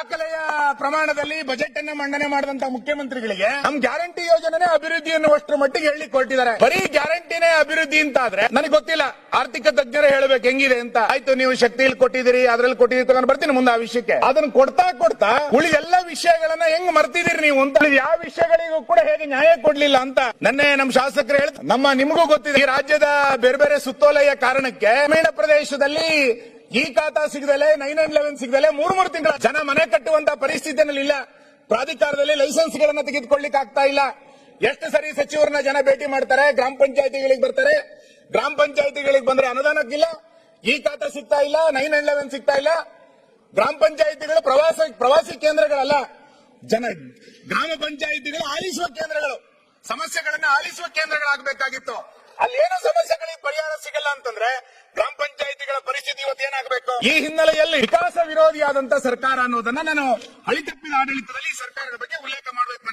ದಾಖಲೆಯ ಪ್ರಮಾಣದಲ್ಲಿ ಬಜೆಟ್ ಅನ್ನ ಮಂಡನೆ ಮಾಡಿದಂತ ಮುಖ್ಯಮಂತ್ರಿಗಳಿಗೆ ನಮ್ ಗ್ಯಾರಂಟಿ ಯೋಜನೆ ಅಭಿವೃದ್ಧಿ ಅನ್ನುವಷ್ಟರ ಮಟ್ಟಿಗೆ ಹೇಳಿ ಕೊಟ್ಟಿದ್ದಾರೆ. ಬರೀ ಗ್ಯಾರಂಟಿನೇ ಅಭಿವೃದ್ಧಿ ಅಂತ ಆದ್ರೆ ನನಗೆ ಗೊತ್ತಿಲ್ಲ, ಆರ್ಥಿಕ ತಜ್ಞರೇ ಹೇಳಬೇಕು ಹೆಂಗಿದೆ ಅಂತ. ಆಯ್ತು, ನೀವು ಶಕ್ತಿಯಲ್ಲಿ ಕೊಟ್ಟಿದ್ದೀರಿ, ಅದ್ರಲ್ಲಿ ಕೊಟ್ಟಿದ್ದೀರಿ, ತಗೊಂಡು ಬರ್ತೀನಿ ಮುಂದೆ ಆ ವಿಷಯಕ್ಕೆ. ಅದನ್ನ ಕೊಡ್ತಾ ಉಳಿದ ಎಲ್ಲ ವಿಷಯಗಳನ್ನ ಹೆಂಗ್ ಮರ್ತಿದ್ದೀರಿ ನೀವು ಅಂತ, ಯಾವ ವಿಷಯಗಳಿಗೂ ಕೂಡ ಹೇಗೆ ನ್ಯಾಯ ಕೊಡ್ಲಿಲ್ಲ ಅಂತ ನನ್ನೆ ನಮ್ಮ ಶಾಸಕರು ಹೇಳ್ತಾರೆ. ನಿಮಗೂ ಗೊತ್ತಿದೆ, ಈ ರಾಜ್ಯದ ಬೇರೆ ಬೇರೆ ಸುತ್ತೋಲೆಯ ಕಾರಣಕ್ಕೆ ಗ್ರಾಮೀಣ ಪ್ರದೇಶದಲ್ಲಿ ಈ ಖಾತಾ ಸಿಗದಲೆ 911 ಸಿಗದಲೆ 3 ತಿಂಗಳ ಜನ ಮನೆ ಕಟ್ಟುವಂತ ಪರಿಸ್ಥಿತಿಯಲ್ಲಿ ಇಲ್ಲ. ಪ್ರಾಧಿಕಾರದಲ್ಲಿ ಲೈಸೆನ್ಸ್ ಗಳನ್ನ ತೆಗೆದುಕೊಳ್ಳಿಕ್ಕೆ ಆಗ್ತಾ ಇಲ್ಲ. ಎಷ್ಟು ಸರಿ ಸಚಿವರನ್ನ ಜನ ಭೇಟಿ ಮಾಡ್ತಾರೆ, ಗ್ರಾಮ ಪಂಚಾಯತಿಗಳಿಗೆ ಬರ್ತಾರೆ, ಗ್ರಾಮ ಪಂಚಾಯತಿಗಳಿಗೆ ಬಂದ್ರೆ ಅನುದಾನಕ್ಕಿಲ್ಲ, ಈ ಖಾತಾ ಸಿಗ್ತಾ ಇಲ್ಲ, 911 ಸಿಗ್ತಾ ಇಲ್ಲ. ಗ್ರಾಮ ಪಂಚಾಯತಿಗಳು ಪ್ರವಾಸಿ ಕೇಂದ್ರಗಳಲ್ಲ, ಗ್ರಾಮ ಪಂಚಾಯತಿಗಳು ಆಲಿಸುವ ಕೇಂದ್ರಗಳು, ಸಮಸ್ಯೆಗಳನ್ನ ಆಲಿಸುವ ಕೇಂದ್ರಗಳಾಗಬೇಕಾಗಿತ್ತು. ಅಲ್ಲಿ ಏನೋ ಸಮಸ್ಯೆಗಳಿಗೆ ಪರಿಹಾರ ಸಿಗಲ್ಲ ಅಂತಂದ್ರೆ ಗ್ರಾಮ ಪಂಚಾಯತಿಗಳ ಪರಿಸ್ಥಿತಿ ಇವತ್ತು ಏನಾಗಬೇಕು? ಈ ಹಿನ್ನೆಲೆಯಲ್ಲಿ ವಿಕಾಸ ವಿರೋಧಿಯಾದಂತ ಸರ್ಕಾರ ಅನ್ನೋದನ್ನ ನಾನು ಹಳಿತಪ್ಪಿದ ಆಡಳಿತದಲ್ಲಿ ಸರ್ಕಾರದ ಬಗ್ಗೆ ಉಲ್ಲೇಖ ಮಾಡಬೇಕು.